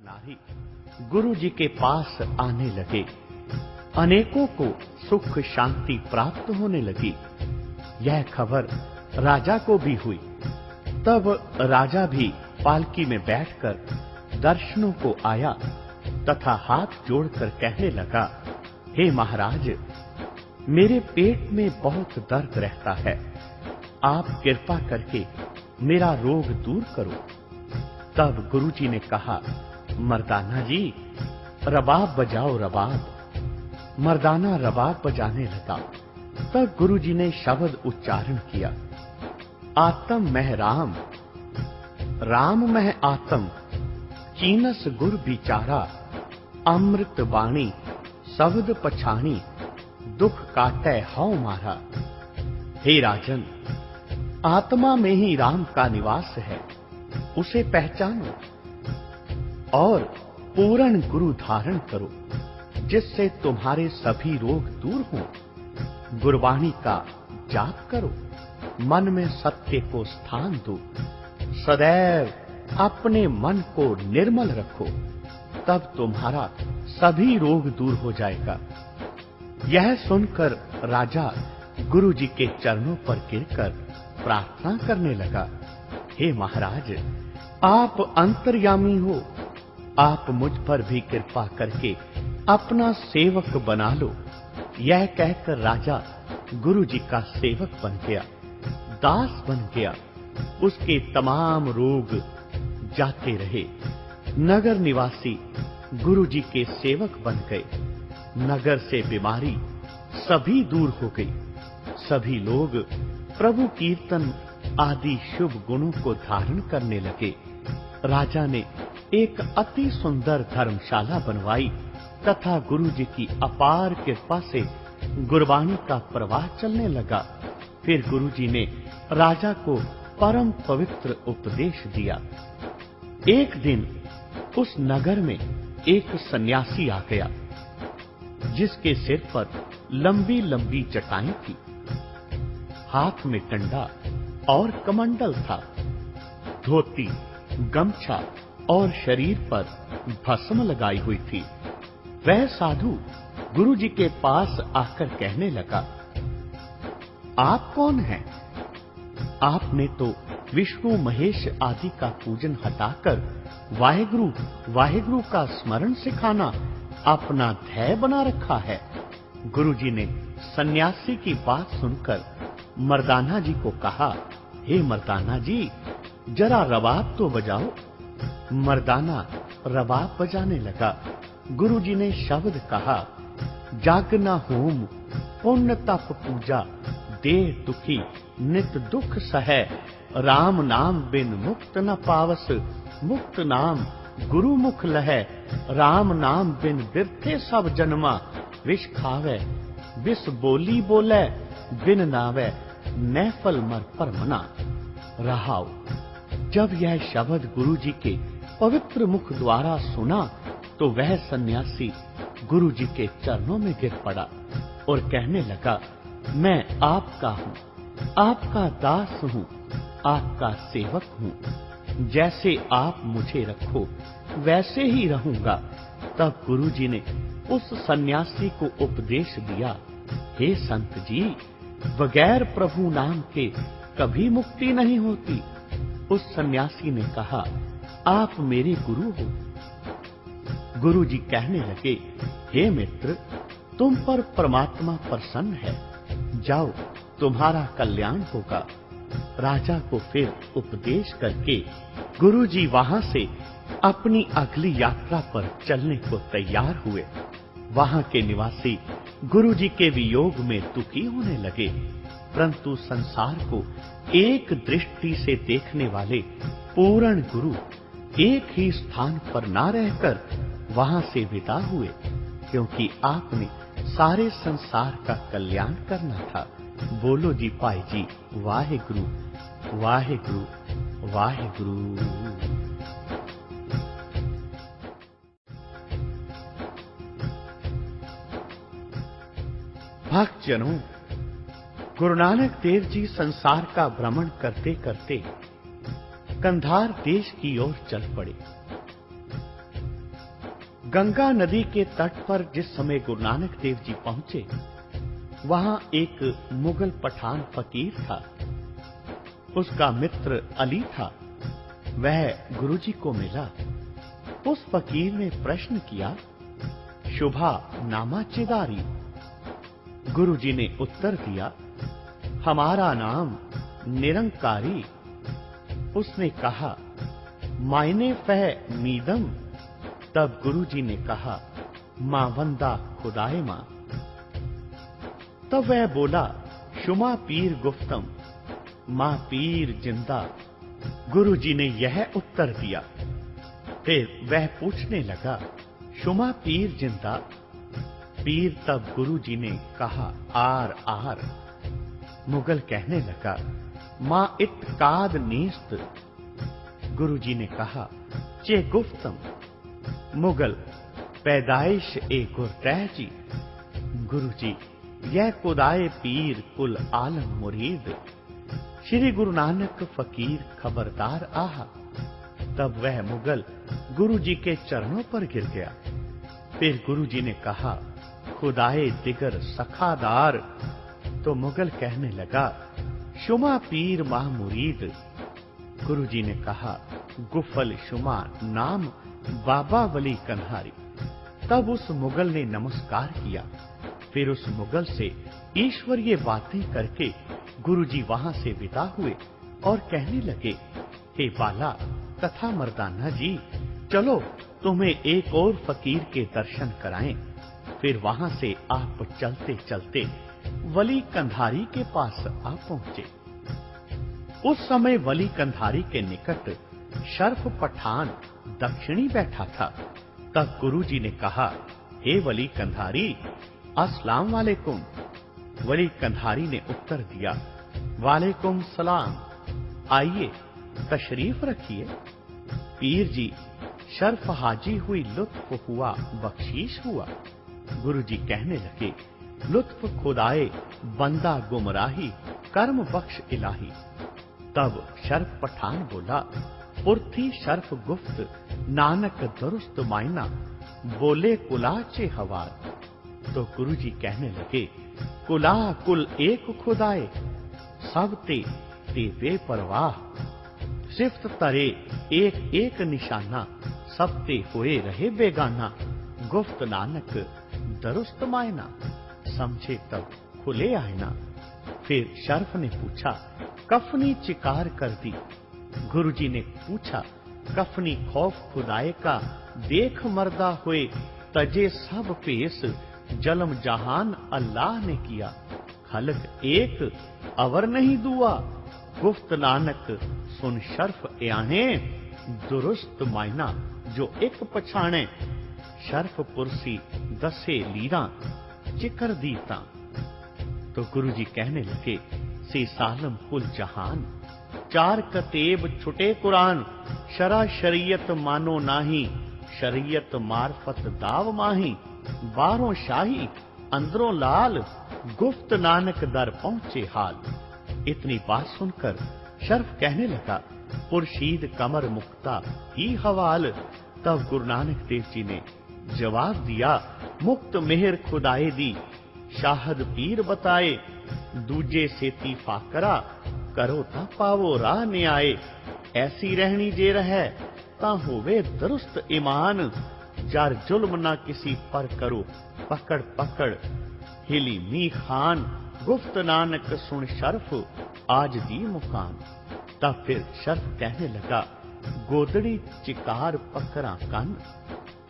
नारी गुरु जी के पास आने लगे। अनेकों को सुख शांति प्राप्त होने लगी। यह खबर राजा को भी हुई। तब राजा भी पालकी में बैठकर दर्शनों को आया तथा हाथ जोड़कर कहने लगा, हे महाराज, मेरे पेट में बहुत दर्द रहता है। आप कृपा करके मेरा रोग दूर करो। तब गुरुजी ने कहा, मर्दाना जी, रबाब बजाओ रबाब। मर्दाना रबाब बजाने लगा। तब गुरुजी ने शब्द उच्चारण किया, आत्म मह राम, राम मह आत्म, चीनस गुर बिचारा, अमृत बाणी शब्द पछाणी, दुख काटे हौ मारा। हे राजन, आत्मा में ही राम का निवास है, उसे पहचानो और पूर्ण गुरु धारण करो, जिससे तुम्हारे सभी रोग दूर हों। गुरबाणी का जाप करो, मन में सत्य को स्थान दो, सदैव अपने मन को निर्मल रखो, तब तुम्हारा सभी रोग दूर हो जाएगा। यह सुनकर राजा गुरु जी के चरणों पर गिरकर प्रार्थना करने लगा, हे महाराज, आप अंतर्यामी हो, आप मुझ पर भी कृपा करके अपना सेवक बना लो। यह कहकर राजा गुरु जी का सेवक बन गया, दास बन गया। उसके तमाम रोग जाते रहे। नगर निवासी गुरु जी के सेवक बन गए। नगर से बीमारी सभी दूर हो गई। सभी लोग प्रभु कीर्तन आदि शुभ गुणों को धारण करने लगे। राजा ने एक अति सुंदर धर्मशाला बनवाई तथा गुरु जी की अपार कृपा से गुरबाणी का प्रवाह चलने लगा। फिर गुरु जी ने राजा को परम पवित्र उपदेश दिया। एक दिन उस नगर में एक सन्यासी आ गया, जिसके सिर पर लंबी लंबी जटाएं थी, हाथ में डंडा और कमंडल था, धोती, गमछा और शरीर पर भस्म लगाई हुई थी। वह साधु गुरु जी के पास आकर कहने लगा, आप कौन हैं? आपने तो विष्णु महेश आदि का पूजन हटाकर वाहेगुरु वाहेगुरु का स्मरण सिखाना अपना ध्येय बना रखा है। गुरु जी ने सन्यासी की बात सुनकर मर्दाना जी को कहा, हे मर्दाना जी, जरा रबाब तो बजाओ। मर्दाना रबाब बजाने लगा। गुरु जी ने शब्द कहा, जागना होम पुण्य तप पूजा, देह दुखी नित दुख सहै, राम नाम बिन मुक्त न पावस, मुक्त नाम गुरु मुख लहै, राम नाम बिन बिरथे सब जन्मा, विष खावे विष बोली बोले, बिन नावे नैफल मर पर मना। रहाओ। जब यह शब्द गुरु जी के पवित्र मुख द्वारा सुना तो वह सन्यासी गुरु जी के चरणों में गिर पड़ा और कहने लगा, मैं आपका हूँ, आपका दास हूँ, आपका सेवक हूँ। जैसे आप मुझे रखो वैसे ही रहूंगा। तब गुरु जी ने उस सन्यासी को उपदेश दिया, हे संत जी, बगैर प्रभु नाम के कभी मुक्ति नहीं होती। उस सन्यासी ने कहा, आप मेरे गुरु हो। गुरु जी कहने लगे, हे मित्र, तुम पर परमात्मा प्रसन्न है, जाओ, तुम्हारा कल्याण होगा। राजा को फिर उपदेश करके गुरु जी वहां से अपनी अगली यात्रा पर चलने को तैयार हुए। वहां के निवासी गुरु जी के वियोग में दुखी होने लगे, परंतु संसार को एक दृष्टि से देखने वाले पूर्ण गुरु एक ही स्थान पर ना रहकर वहां से विदा हुए, क्योंकि आपने सारे संसार का कल्याण करना था। बोलो जी पाई जी, वाहेगुरु वाहेगुरु वाहेगुरु। भक्तजनों, गुरु नानक देव जी संसार का भ्रमण करते करते कंधार देश की ओर चल पड़े। गंगा नदी के तट पर जिस समय गुरु नानक देव जी पहुंचे, वहां एक मुगल पठान फकीर था। उसका मित्र अली था। वह गुरुजी को मिला। उस फकीर ने प्रश्न किया, शुभा नामा चिदारी। गुरुजी ने उत्तर दिया, हमारा नाम निरंकारी। उसने कहा, मायने फह मीदम। तब गुरुजी ने कहा, मां वंदा खुदाए मां। तब वह बोला, शुमा पीर गुफ्तम, मां पीर जिंदा। गुरुजी ने यह उत्तर दिया। फिर वह पूछने लगा, शुमा पीर जिंदा। पीर तब गुरुजी ने कहा, आर आर। मुगल कहने लगा, मां इत काद नीस्त। गुरुजी ने कहा, चे गुफ्तम। मुगल, पैदाइश ए गुरतह जी। गुरुजी, यह खुदाए पीर कुल आलम मुरीद। श्री गुरु नानक फकीर खबरदार आहा। तब वह मुगल गुरुजी के चरणों पर गिर गया। फिर गुरुजी ने कहा, खुदाए दिगर सखादार। तो मुगल कहने लगा, शुमा पीर माह मुरीद। गुरुजी ने कहा, गुफल शुमा नाम बाबा वली कन्हारी। तब उस मुगल ने नमस्कार किया। फिर उस मुगल से ईश्वरीय बातें करके गुरुजी वहां से विदा हुए और कहने लगे, हे बाला तथा मर्दाना जी, चलो तुम्हें एक और फकीर के दर्शन कराएं। फिर वहां से आप चलते चलते वली कंधारी के पास आ पहुंचे। उस समय वली कंधारी के निकट शर्फ पठान दक्षिणी बैठा था। तब गुरुजी ने कहा, हे वली कंधारी, अस्सलाम वालेकुम। वली कंधारी ने उत्तर दिया, वालेकुम सलाम। आइए तशरीफ रखिए। पीर जी, शर्फ हाजी हुई, लुत्फ हुआ, बख्शीश हुआ। गुरुजी कहने लगे, लुत्फ खुदाए बंदा गुमराही, कर्म बख्श इलाही। तब शर्फ पठान बोला, पुरथी शर्फ गुफ्त, नानक दुरुस्त मायना, बोले कुलाचे हवार। तो गुरुजी कहने लगे, कुला कुल एक खुदाए, सब ते बेपरवाह। सिफ्त तरे एक एक निशाना, सब ते हुए रहे बेगाना। गुफ्त नानक दुरुस्त मायना, समझे तब खुले आयना। फिर शर्फ ने पूछा, कफनी चिकार कर दी। गुरुजी ने पूछा, कफनी खौफ खुदाए का, देख मर्दा हुए तजे सब पेश। जलम जहान अल्लाह ने किया, खलक एक अवर नहीं दुआ। गुफ्त नानक सुन शर्फ याने, दुरुस्त मायना जो एक पछाणे। शर्फ पुरसी दसे लीरा, चिकर दीता। तो गुरुजी कहने लगे, से सालम कुल जहान, चार कतेब छुटे कुरान। शरा शरीयत मानो नाही, शरीयत मार्फत दाव माही। बारों शाही अंदरों लाल, गुफ्त नानक दर पहुंचे हाल। इतनी बात सुनकर शर्फ कहने लगा, पुरशीद कमर मुक्ता ही हवाल। तब गुरु नानक देव जी ने जवाब दिया, मुक्त मेहर खुदाए दी, शाहद पीर बताए। दूजे सेती फाकरा, करो ता पावो राह न्याय। ऐसी रहनी जे रहे, ता होवे दुरुस्त ईमान। जार जुल्म ना किसी पर करो, पकड़ पकड़ हिली मी खान। गुफ्त नानक सुन शर्फ, आज दी मुकान। तब फिर शर्फ कहने लगा, गोदड़ी चिकार पकड़ा कन।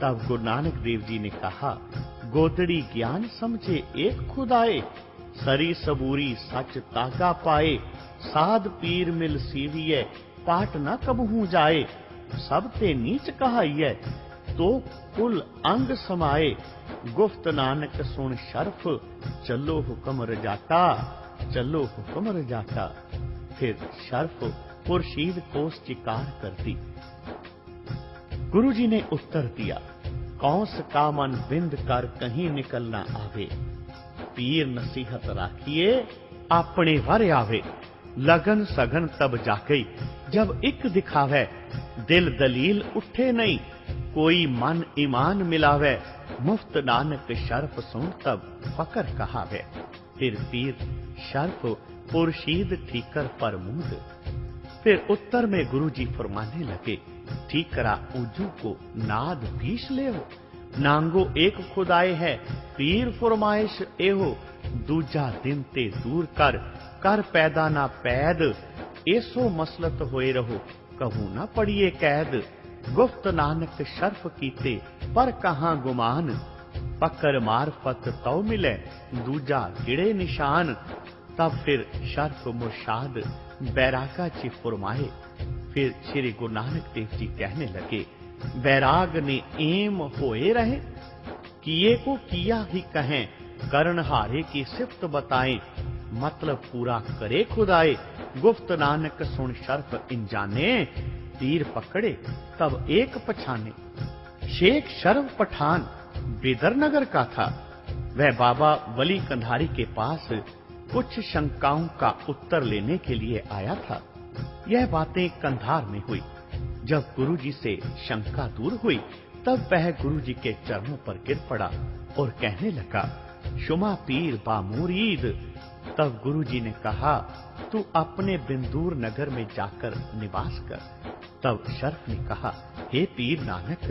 तब गुरु नानक देव जी ने कहा, गोदड़ी ज्ञान समझे एक खुदाए। सरी सबूरी सच तागा पाए। साध पीर मिल सीविये, पाट न कबहू जाए। सब ते नीच कहाइये, तो कुल अंग समाए। गुफ्त नानक सुन शर्फ, चलो हुक्म रजाता, चलो हुक्म रजाता। फिर शर्फ पुरशीद कोस चिकार कर दी। गुरुजी ने उत्तर दिया, कौस का मन बिंद कर कहीं निकल ना आवे। पीर नसीहत राखिए, अपने वर आवे। लगन सगन तब जाके, जब एक दिखावे। दिल दलील उठे नहीं, कोई मन ईमान मिलावे, मुफ्त नानक शर्फ सुन तब फकर कहावे। फिर पीर शर्फ पुरशीद ठीकर पर मूद। फिर उत्तर में गुरुजी फरमाने लगे, ठीकरा ऊजू को नाद भीष ले हो, नांगो एक खुदाए है पीर फरमाइश एहो। दूजा दिन ते दूर कर पैदा ना पैद, ऐसो मसलत होए रहो कहूं ना पड़िए कैद। गुफ्त नानक शर्फ कीते पर कहां गुमान, पकर मारफत तो मिले दूजा गिड़े निशान। तब फिर शर्फ मुर्शाद बैरागा जी फरमाए। फिर श्री गुरु नानक देव जी कहने लगे, बैराग ने एम होए रहे, किए को किया ही कहें, करण हारे की सिफ्त बताएं, मतलब पूरा करे खुदाए। गुफ्त नानक सुन शर्फ इंजाने, तीर पकड़े तब एक पछाने। शेख शर्फ पठान बेदर नगर का था। वह बाबा वली कंधारी के पास कुछ शंकाओं का उत्तर लेने के लिए आया था। यह बातें कंधार में हुई। जब गुरुजी से शंका दूर हुई, तब वह गुरुजी के चरणों पर गिर पड़ा और कहने लगा, शुमा पीर बामुरीद। तब गुरुजी ने कहा, तू अपने बिंदूर नगर में जाकर निवास कर। तब शर्फ ने कहा, हे पीर नानक,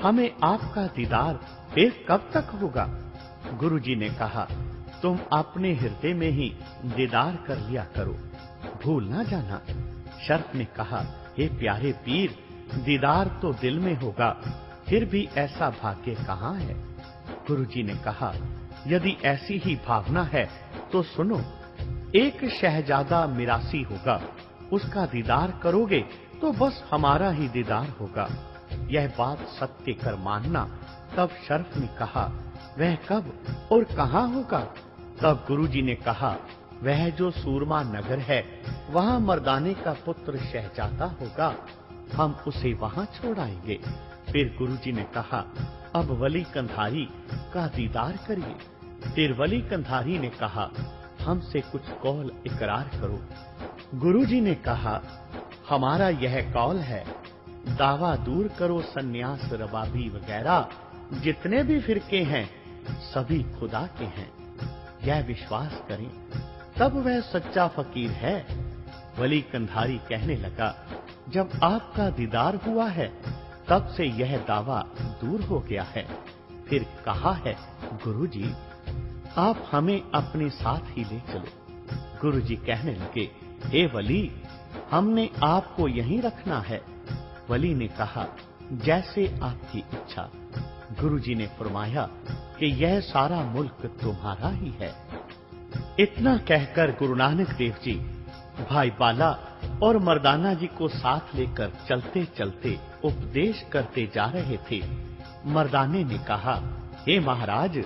हमें आपका दीदार फिर कब तक होगा? गुरुजी ने कहा, तुम अपने हृदय में ही दीदार कर लिया करो, भूल ना जाना। शर्फ ने कहा, हे प्यारे पीर, दीदार तो दिल में होगा, फिर भी ऐसा भाग्य कहाँ है? गुरुजी ने कहा, यदि ऐसी ही भावना है तो सुनो, एक शहजादा मिरासी होगा, उसका दीदार करोगे तो बस हमारा ही दीदार होगा। यह बात सत्य कर मानना। तब शर्फ ने कहा, वह कब और कहाँ होगा? तब गुरुजी ने कहा, वह जो सूरमा नगर है, वहाँ मर्दाने का पुत्र शहजादा होगा, हम उसे वहाँ छोड़ आएंगे। फिर गुरुजी ने कहा, अब वली कंधारी का दीदार करिए। फिर वली कंधारी ने कहा, हमसे कुछ कौल इकरार करो। गुरुजी ने कहा, हमारा यह कौल है, दावा दूर करो सन्यास रबाबी वगैरह जितने भी फिरके हैं सभी खुदा के हैं, यह विश्वास करें तब वह सच्चा फकीर है। वली कंधारी कहने लगा, जब आपका दीदार हुआ है तब से यह दावा दूर हो गया है। फिर कहा है, गुरुजी आप हमें अपने साथ ही ले चलो। गुरुजी कहने लगे, हे वली, हमने आपको यहीं रखना है। वली ने कहा, जैसे आपकी इच्छा। गुरुजी ने फरमाया कि यह सारा मुल्क तुम्हारा ही है। इतना कहकर गुरु नानक देव जी भाई बाला और मर्दाना जी को साथ लेकर चलते चलते उपदेश करते जा रहे थे। मर्दाने ने कहा, हे महाराज,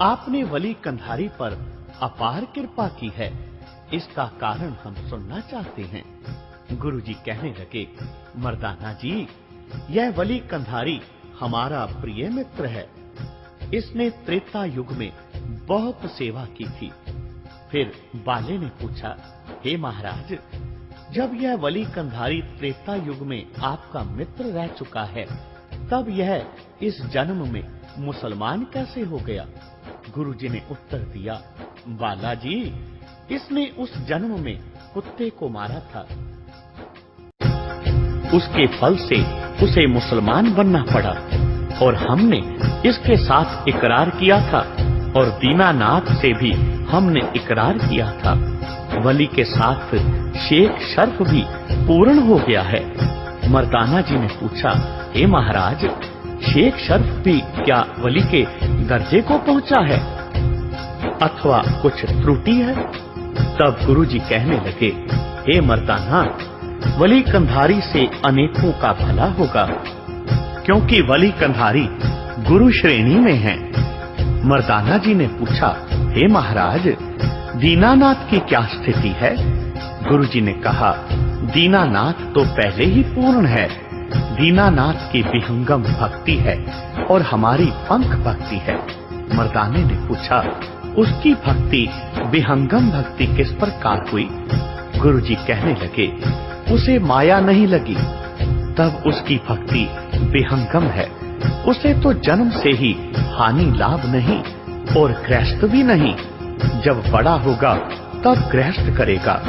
आपने वली कंधारी पर अपार कृपा की है, इसका कारण हम सुनना चाहते हैं। गुरुजी कहने लगे, मर्दाना जी, यह वली कंधारी हमारा प्रिय मित्र है। इसने त्रेता युग में बहुत सेवा की थी। फिर बाले ने पूछा, हे महाराज, जब यह वली कंधारी त्रेता युग में आपका मित्र रह चुका है, तब यह इस जन्म में मुसलमान कैसे हो गया? गुरुजी ने उत्तर दिया, बालाजी, इसने उस जन्म में कुत्ते को मारा था, उसके फल से उसे मुसलमान बनना पड़ा और हमने इसके साथ इकरार किया था और दीनानाथ से भी हमने इकरार किया था। वली के साथ शेख शर्फ भी पूर्ण हो गया है। मर्दाना जी ने पूछा, हे महाराज, शेख शर्फ भी क्या वली के दर्जे को पहुंचा है अथवा कुछ त्रुटि है? तब गुरुजी कहने लगे, हे मर्दाना, वली कंधारी से अनेकों का भला होगा, क्योंकि वली कंधारी गुरु श्रेणी में हैं। मर्दाना जी ने पूछा, हे महाराज, दीनानाथ की क्या स्थिति है? गुरुजी ने कहा, दीनानाथ तो पहले ही पूर्ण है। दीनानाथ की विहंगम भक्ति है और हमारी पंख भक्ति है। मर्दाने ने पूछा, उसकी भक्ति विहंगम भक्ति किस प्रकार हुई? गुरुजी कहने लगे, उसे माया नहीं लगी, तब उसकी भक्ति विहंगम है। उसे तो जन्म से ही हानि लाभ नहीं और गृहस्थ भी नहीं। जब बड़ा होगा तब गृहस्थ करेगा।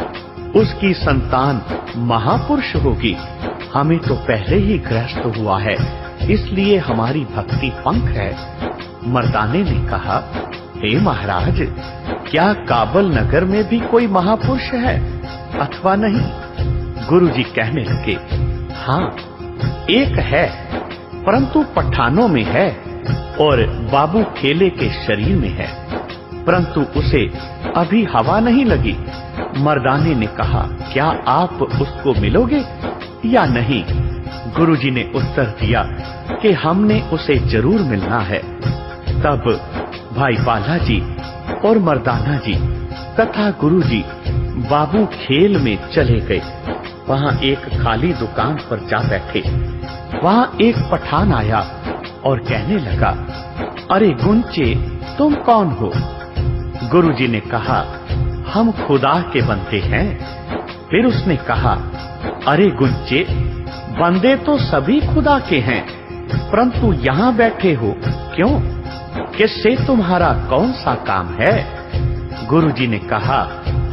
उसकी संतान महापुरुष होगी। हमें तो पहले ही गृहस्थ हुआ है, इसलिए हमारी भक्ति पंख है। मर्दाने ने कहा, हे महाराज, क्या काबल नगर में भी कोई महापुरुष है अथवा नहीं? गुरुजी कहने लगे, हाँ, एक है, परंतु पठानों में है और बाबू खेले के शरीर में है, परंतु उसे अभी हवा नहीं लगी। मर्दाने ने कहा, क्या आप उसको मिलोगे या नहीं? गुरुजी ने उत्तर दिया कि हमने उसे जरूर मिलना है। तब भाई बालाजी और मर्दाना जी तथा गुरुजी बाबू खेल में चले गए। वहां एक खाली दुकान पर जा बैठे। वहां एक पठान आया और कहने लगा, अरे गुंचे, तुम कौन हो? गुरुजी ने कहा, हम खुदा के बंदे हैं। फिर उसने कहा, अरे गुंचे, बंदे तो सभी खुदा के हैं, परंतु यहाँ बैठे हो क्यों? किससे तुम्हारा कौन सा काम है? गुरुजी ने कहा,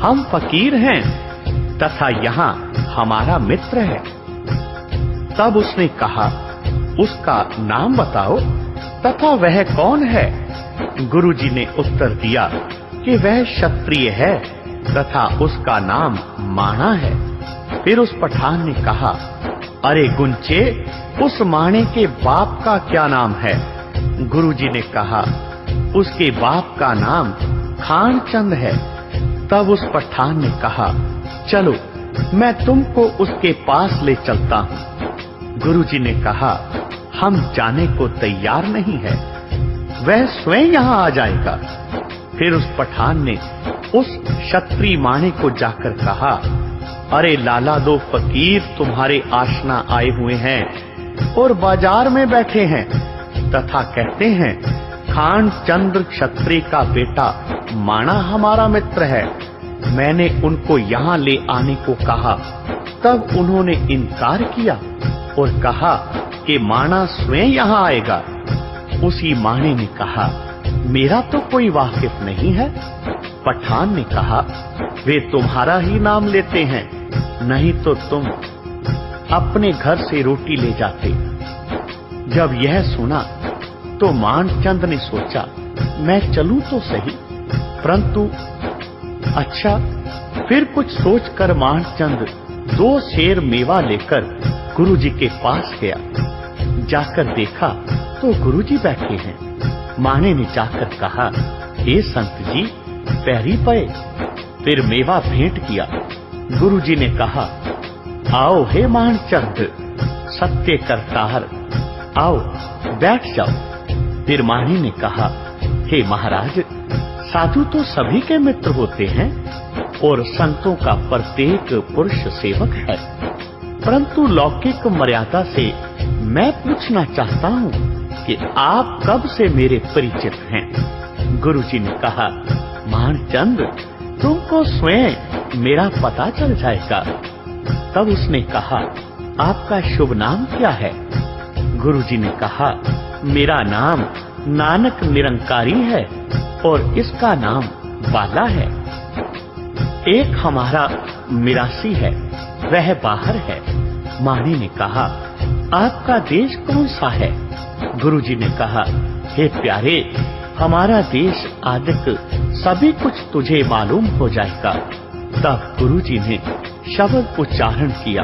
हम फकीर हैं तथा यहाँ हमारा मित्र है। तब उसने कहा, उसका नाम बताओ तथा वह कौन है? गुरुजी ने उत्तर दिया कि वह क्षत्रिय है तथा उसका नाम माणा है। फिर उस पठान ने कहा, अरे गुंचे, उस माणे के बाप का क्या नाम है? गुरुजी ने कहा, उसके बाप का नाम खानचंद है। तब उस पठान ने कहा, चलो मैं तुमको उसके पास ले चलता हूँ। गुरुजी ने कहा, हम जाने को तैयार नहीं है, वह स्वयं यहाँ आ जाएगा। फिर उस पठान ने उस क्षत्रिय माणे को जाकर कहा, अरे लाला, दो फकीर तुम्हारे आशना आए हुए हैं और बाजार में बैठे हैं तथा कहते हैं, खानचंद क्षत्रिय का बेटा माणा हमारा मित्र है। मैंने उनको यहाँ ले आने को कहा, तब उन्होंने इनकार किया और कहा कि माणा स्वयं यहाँ आएगा। उसी माणे ने कहा, मेरा तो कोई वाकिफ नहीं है। पठान ने कहा, वे तुम्हारा ही नाम लेते हैं, नहीं तो तुम अपने घर से रोटी ले जाते। जब यह सुना तो मानचंद ने सोचा, मैं चलूं तो सही, परंतु अच्छा। फिर कुछ सोचकर मानचंद 2 सेर मेवा लेकर गुरुजी के पास गया। जाकर देखा तो गुरुजी बैठे हैं। माने ने जाकर कहा, हे संत जी, पैरी पए। फिर मेवा भेंट किया। गुरुजी ने कहा, आओ हे मानचंद, सत्य करतार, आओ बैठ जाओ। फिर मानी ने कहा, हे महाराज, साधु तो सभी के मित्र होते हैं और संतों का प्रत्येक पुरुष सेवक है, परंतु लौकिक मर्यादा से मैं पूछना चाहता हूँ कि आप कब से मेरे परिचित हैं? गुरुजी ने कहा, मानचंद, तुमको स्वयं मेरा पता चल जाएगा। तब उसने कहा, आपका शुभ नाम क्या है? गुरुजी ने कहा, मेरा नाम नानक निरंकारी है और इसका नाम बाला है। एक हमारा मिरासी है, वह बाहर है। मानी ने कहा, आपका देश कौन सा है? गुरुजी ने कहा, हे प्यारे, हमारा देश आदिक सभी कुछ तुझे मालूम हो जाएगा। तब गुरुजी ने शब्द उच्चारण किया,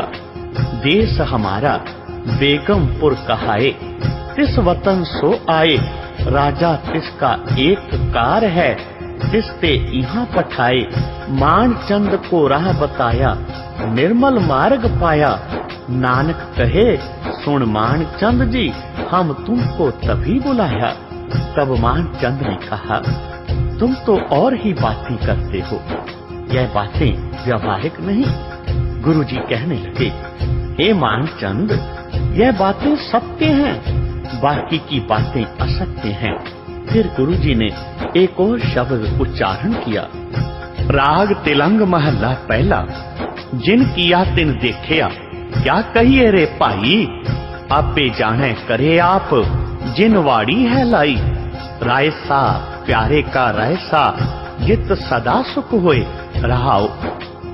देश हमारा बेगमपुर कहाए, तिस वतन सो आए, राजा तिसका एक कार है, तिसते यहाँ पठाए, मानचंद को राह बताया, निर्मल मार्ग पाया। नानक कहे, सुन मानचंद जी, हम तुमको तभी बुलाया। तब मानचंद ने कहा, तुम तो और ही बातें करते हो, यह बातें व्यावहारिक नहीं। गुरुजी कहने लगे, हे मानचंद, यह बातें सत्य हैं, बाकी की बातें असत्य हैं। फिर गुरुजी ने एक और शब्द उच्चारण किया, राग तिलंग महला पहला, जिन किया तिन देखिया, क्या कहिए रे भाई, आपे जाने करे आप जिन वाड़ी है लाई। रायसा प्यारे का रायसा जित सदा सुख होए रहाओ।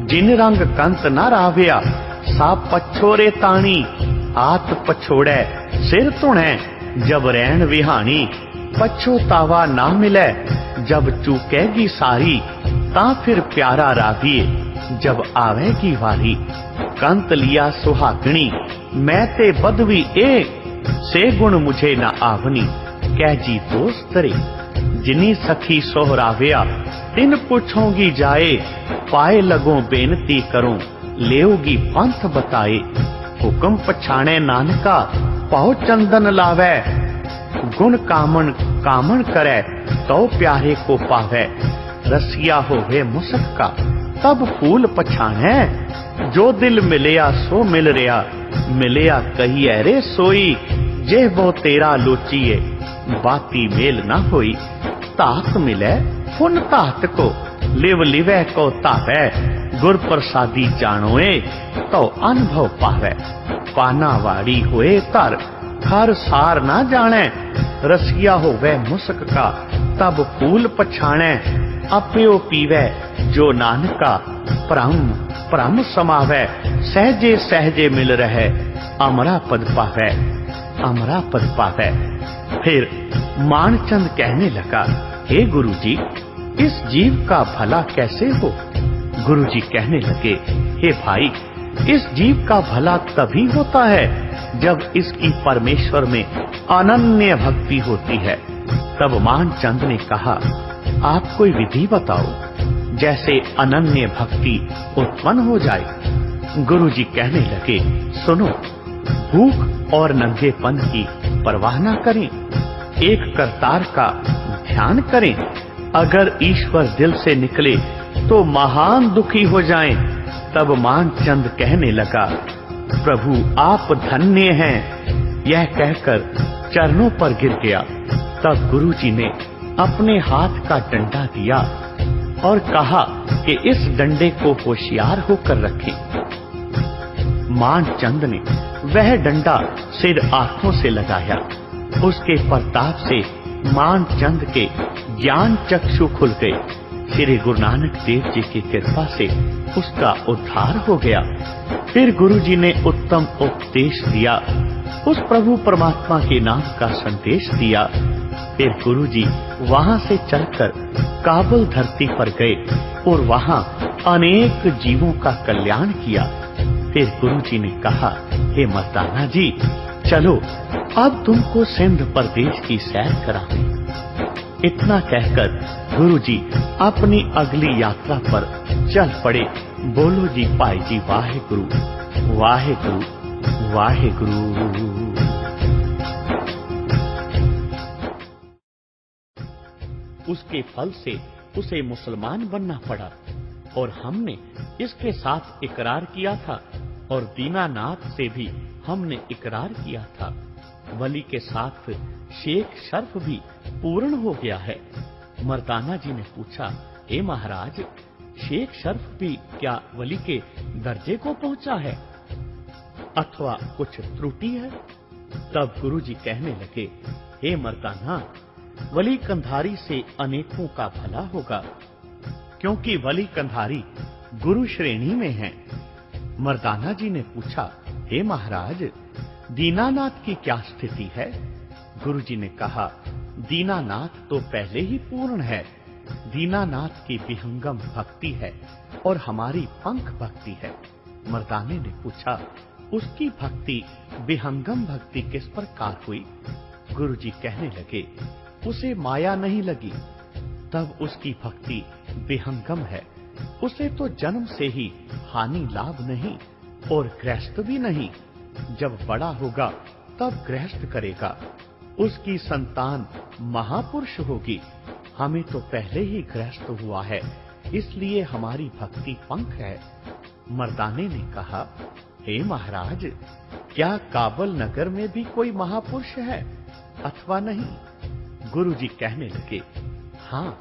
जिन रंग कंत न राव्या सा पछोरे ताणी। हाथ पछोड़े सिर धुणे जब रैन विहानी। पछोतावा ना मिले जब चूकेगी सारी। ता फिर प्यारा राधिए जब आवेगी वारी। कंत लिया सुहागणी मैं ते बदवी ए। से गुण मुझे न आवनी कह जी दोस्त रे। जिनी सखी सोहराव्या तिन पूछोगी जाए। पाए लगो बेनती करूं लेओगी पंथ बताए। हुक्म पछाणे नानका पाओ चंदन लावे। गुण कामन कामन करे तो प्यारे को पावे। रसिया होवे मुसक का तब फूल पछाणे। जो दिल मिलिया सो मिल रिया मिलिया कही रे सोई। जे वो तेरा लोचिए बाती मेल ना होई। तात मिले फुन तात को लिव लिवे को तावे। गुर प्रसादी जानोए तो अनुभव पावे। पाना वाड़ी होए तर हर सार ना जाने। रसिया होवे मुसक का तब फूल पछाणे। अप्यो पीवे जो नानका परम परम समावे। सहजे सहजे मिल रहे अमरा पद पावे अमरा पद पावे। फिर मानचंद कहने लगा, हे गुरु जी इस जीव का भला कैसे हो। गुरु जी कहने लगे, हे भाई इस जीव का भला तभी होता है जब इसकी परमेश्वर में अनन्य भक्ति होती है। तब मानचंद ने कहा, आप कोई विधि बताओ जैसे अनन्य भक्ति उत्पन्न हो जाए। गुरु जी कहने लगे, सुनो भूख और नंगेपन की परवाह न करें। एक करतार का ध्यान करें। अगर ईश्वर दिल से निकले तो महान दुखी हो जाएं। तब मानचंद कहने लगा, प्रभु आप धन्य हैं। यह कहकर चरणों पर गिर गया। तब गुरु जी ने अपने हाथ का डंडा दिया और कहा कि इस डंडे को होशियार होकर रखें। मानचंद ने वह डंडा सिर आंखों से लगाया। उसके प्रताप से मानचंद के ज्ञान चक्षु खुल गए। श्री गुरु नानक देव जी की कृपा से उसका उद्धार हो गया। फिर गुरु जी ने उत्तम उपदेश दिया। उस प्रभु परमात्मा के नाम का संदेश दिया। फिर गुरु जी वहां से चलकर काबुल धरती पर गए और वहां अनेक जीवों का कल्याण किया। फिर गुरु जी ने कहा, हे मर्दाना जी चलो अब तुमको सिंध प्रदेश की सैर कराएं। इतना कहकर गुरु जी अपनी अगली यात्रा पर चल पड़े। बोलो जी भाई जी वाहे गुरु वाहे गुरु वाहे गुरु। उसके फल से उसे मुसलमान बनना पड़ा और हमने इसके साथ इकरार किया था और दीनानाथ से भी हमने इकरार किया था। वली के साथ शेख शर्फ भी पूर्ण हो गया है। मर्दाना जी ने पूछा, हे महाराज शेख शर्फ भी क्या वली के दर्जे को पहुंचा है अथवा कुछ त्रुटि है। तब गुरु जी कहने लगे, हे मर्दाना वली कंधारी से अनेकों का भला होगा क्योंकि वली कंधारी गुरु श्रेणी में है। मर्दाना जी ने पूछा, हे महाराज दीनानाथ की क्या स्थिति है। गुरु जी ने कहा, दीनानाथ तो पहले ही पूर्ण है। दीनानाथ की विहंगम भक्ति है और हमारी पंख भक्ति है। मर्दाने ने पूछा, उसकी भक्ति विहंगम भक्ति किस प्रकार हुई। गुरु जी कहने लगे, उसे माया नहीं लगी तब उसकी भक्ति विहंगम है। उसे तो जन्म से ही हानि लाभ नहीं और गृहस्थ भी नहीं। जब बड़ा होगा तब गृहस्थ करेगा। उसकी संतान महापुरुष होगी। हमें तो पहले ही गृहस्थ हुआ है इसलिए हमारी भक्ति पंख है। मर्दाने ने कहा, हे महाराज क्या काबुल नगर में भी कोई महापुरुष है अथवा नहीं। गुरु जी कहने लगे, हाँ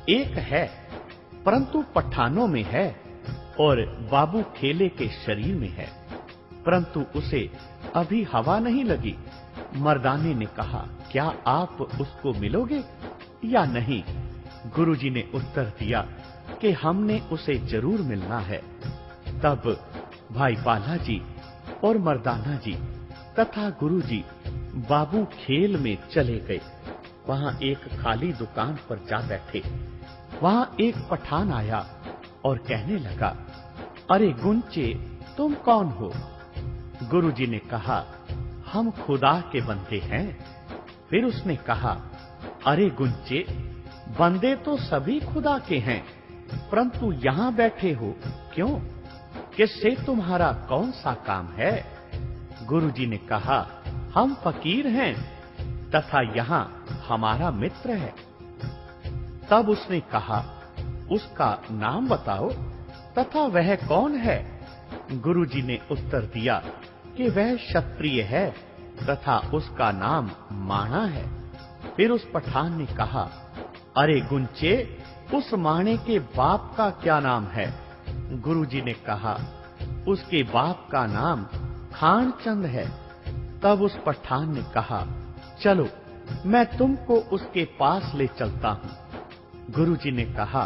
एक है परंतु पठानों में है और बाबू खेले के शरीर में है। परंतु उसे अभी हवा नहीं लगी। मर्दाने ने कहा, क्या आप उसको मिलोगे या नहीं? गुरुजी ने उत्तर दिया कि हमने उसे जरूर मिलना है। तब भाई पाला जी और मर्दाना जी तथा गुरुजी बाबू खेल में चले गए। वहां एक खाली दुकान पर जा बैठे। वहां एक पठान आया और कहने लगा, अरे गुंचे, तुम कौन हो? गुरुजी ने कहा, हम खुदा के बंदे हैं। फिर उसने कहा, अरे गुंचे, बंदे तो सभी खुदा के हैं, परंतु यहां बैठे हो क्यों? किससे तुम्हारा कौन सा काम है? गुरुजी ने कहा, हम फकीर हैं तथा यहां हमारा मित्र है। तब उसने कहा, उसका नाम बताओ तथा वह कौन है? गुरुजी ने उत्तर दिया कि वह क्षत्रिय है तथा उसका नाम माणा है। फिर उस पठान ने कहा, अरे गुंचे, उस माणे के बाप का क्या नाम है? गुरुजी ने कहा, उसके बाप का नाम खानचंद है। तब उस पठान ने कहा, चलो मैं तुमको उसके पास ले चलता हूं। गुरुजी ने कहा,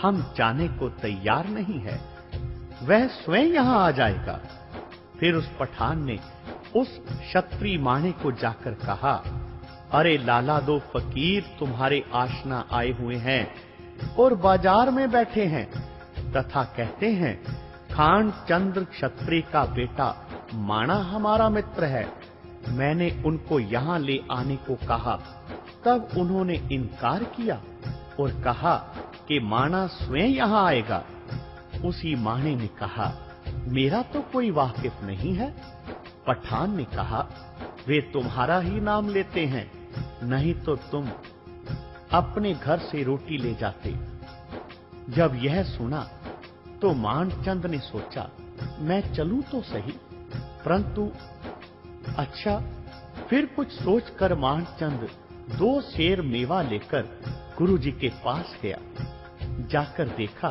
हम जाने को तैयार नहीं है, वह स्वयं यहां आ जाएगा। फिर उस पठान ने उस क्षत्रिय माणे को जाकर कहा, अरे लाला, दो फकीर तुम्हारे आशना आए हुए हैं और बाजार में बैठे हैं तथा कहते हैं, खानचंद क्षत्रिय का बेटा माणा हमारा मित्र है। मैंने उनको यहां ले आने को कहा, तब उन्होंने इनकार किया और कहा कि माणा स्वयं यहां आएगा। उसी माणे ने कहा, मेरा तो कोई वाकिफ नहीं है। पठान ने कहा, वे तुम्हारा ही नाम लेते हैं, नहीं तो तुम अपने घर से रोटी ले जाते। जब यह सुना तो मानचंद ने सोचा, मैं चलूं तो सही, परंतु अच्छा। फिर कुछ सोचकर मानचंद 2 सेर मेवा लेकर गुरुजी के पास गया। जाकर देखा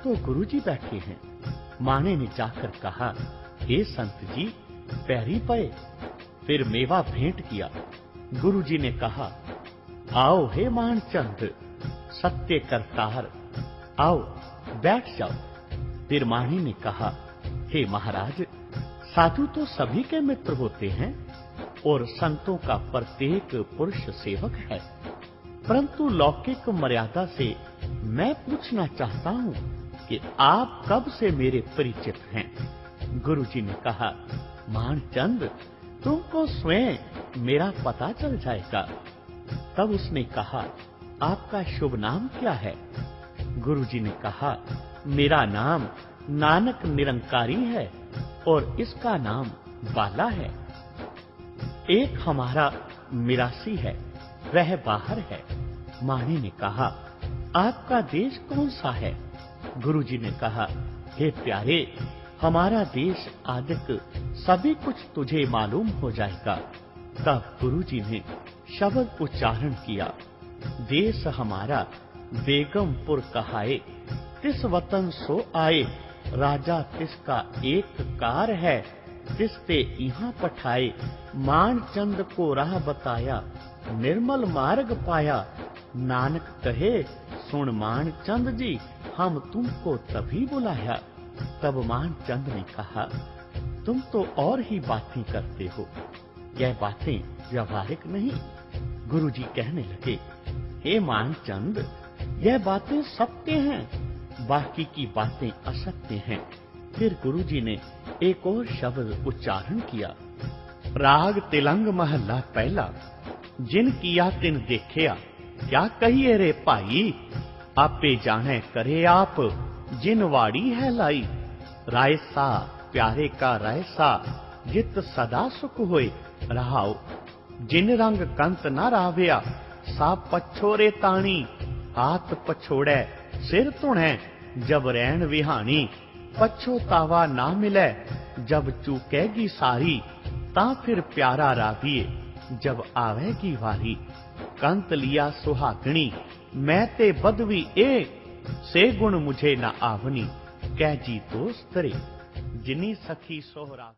तो गुरुजी बैठे हैं। माने ने जाकर कहा, हे संत जी, पैरी पए। फिर मेवा भेंट किया। गुरुजी ने कहा, आओ हे मानचंद, सत्य करतार, आओ बैठ जाओ। फिर मानी ने कहा, हे महाराज, साधु तो सभी के मित्र होते हैं और संतों का प्रत्येक पुरुष सेवक है, परंतु लौकिक मर्यादा से मैं पूछना चाहता हूं कि आप कब से मेरे परिचित हैं? गुरुजी ने कहा, मानचंद, तुमको स्वयं मेरा पता चल जाएगा। तब उसने कहा, आपका शुभ नाम क्या है? गुरुजी ने कहा, मेरा नाम नानक निरंकारी है और इसका नाम बाला है। एक हमारा मिरासी है, वह बाहर है। मानी ने कहा, आपका देश कौन सा है? गुरुजी ने कहा, हे प्यारे, हमारा देश आदिक सभी कुछ तुझे मालूम हो जाएगा। तब गुरुजी ने शब्द उच्चारण किया, देश हमारा बेगमपुर कहाए, तिस वतन सो आए, राजा तिसका एक कार है, तिसते यहाँ पठाए, मानचंद को राह बताया, निर्मल मार्ग पाया। नानक कहे, सुन मानचंद जी, हम तुमको तभी बुलाया। तब मानचंद ने कहा, तुम तो और ही बातें करते हो, यह बातें व्यवहारिक नहीं। गुरुजी कहने लगे, हे मानचंद, यह बातें सत्य हैं, बाकी की बातें असत्य हैं। फिर गुरुजी ने एक और शब्द उच्चारण किया, राग तिलंग महला पहला, जिन किया तिन देखिया, क्या कहिए रे भाई, आपे जाने करे आप, जिन वाड़ी है लाई। रायसा प्यारे का रायसा, जित सदा सुख होए रहाओ, जिन रंग कंत न राविया, सा पछोरे ताणी, हाथ पछोड़े सिर धुणै, जब रैन विहानी, पछोतावा ना मिले, जब चूकेगी सारी, ता फिर प्यारा राविए, जब आवेगी वारी। कंत लिया सुहागणी, मैं ते बदवी ए, से गुण मुझे न आवनी, कह जी दोस्त रे, जिनी सखी सोहरा।